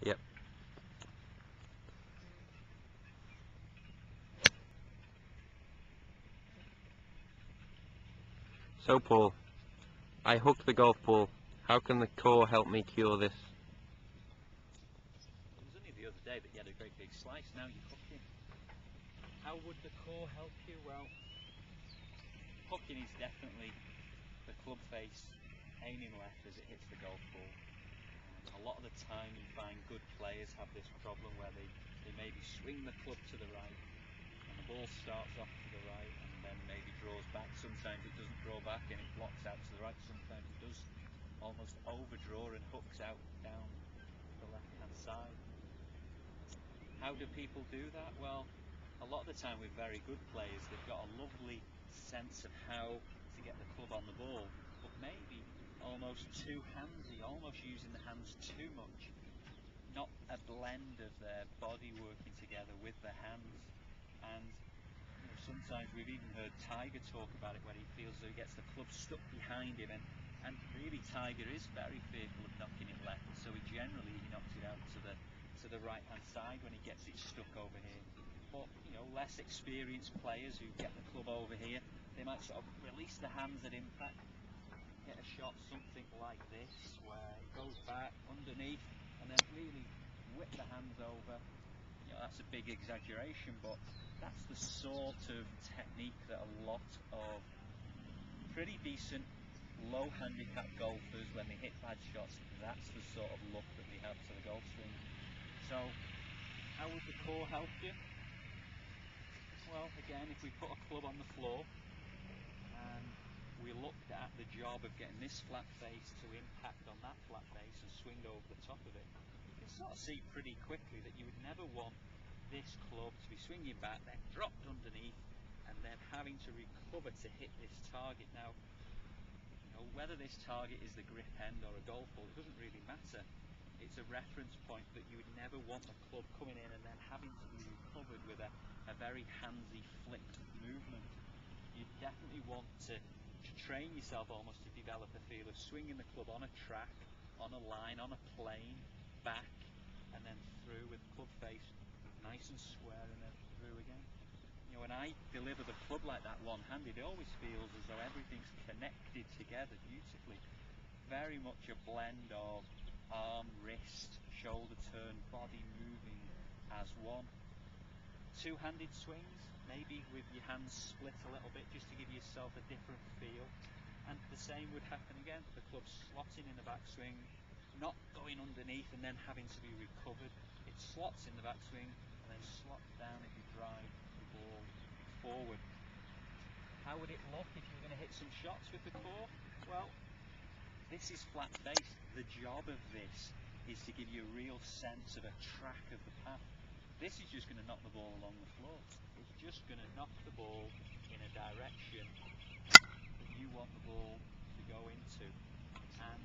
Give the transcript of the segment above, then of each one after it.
Yep. So Paul, I hooked the golf ball. How can the core help me cure this? It was only the other day that you had a great big slice, now you're hooking. How would the core help you? Well, hooking is definitely the club face aiming left as it hits the golf ball. A lot of the time you find good players have this problem where they maybe swing the club to the right and the ball starts off to the right and then maybe draws back. Sometimes it doesn't draw back and it blocks out to the right. Sometimes it does almost overdraw and hooks out down the left hand side. How do people do that? Well, a lot of the time with very good players, they've got a lovely sense of how to get the club on the ball, but maybe almost too handsy, almost using the hands too much, not a blend of their body working together with the hands. And sometimes we've even heard Tiger talk about it when he feels as though he gets the club stuck behind him, and really Tiger is very fearful of knocking it left, so he knocks it out to the right hand side when he gets it stuck over here. But less experienced players who get the club over here, they might sort of release the hands at impact, get a shot something like this where it goes back underneath and then really whip the hands over. That's a big exaggeration, but that's the sort of technique that a lot of pretty decent low handicap golfers, when they hit bad shots, that's the sort of look that they have to the golf swing. So how would the core help you? Well, again, if we put a club on the floor and we looked at the job of getting this flat face to impact on that flat face and swing over the top of it, you can sort of see pretty quickly that you would never want this club to be swinging back, then dropped underneath, and then having to recover to hit this target. Now, whether this target is the grip end or a golf ball, it doesn't really matter. It's a reference point that you would never want the club coming in and then having to be recovered with a very handsy flicked movement. You definitely want to train yourself almost to develop a feel of swinging the club on a track, on a line, on a plane, back, and then through with the club face nice and square, and then through again. When I deliver the club like that one-handed, it always feels as though everything's connected together beautifully. Very much a blend of arm, wrist, shoulder turn, body moving as one. Two-handed swings, maybe with your hands split a little bit just to give yourself a different feel. And the same would happen again, the club slotting in the backswing, not going underneath and then having to be recovered. It slots in the backswing and then slots down if you drive the ball forward. How would it look if you were going to hit some shots with the core? Well, this is flat face. The job of this is to give you a real sense of a track of the path. This is just going to knock the ball along the floor. It's just going to knock the ball in a direction that you want the ball to go into. And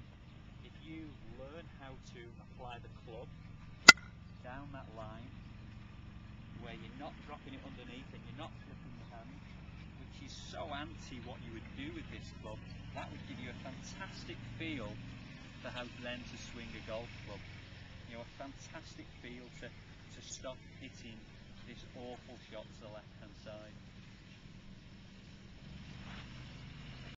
if you learn how to apply the club down that line where you're not dropping it underneath and you're not flipping the hand, which is so anti what you would do with this club, that would give you a fantastic feel for how then to swing a golf club. A fantastic feel to stop hitting this awful shot to the left hand side.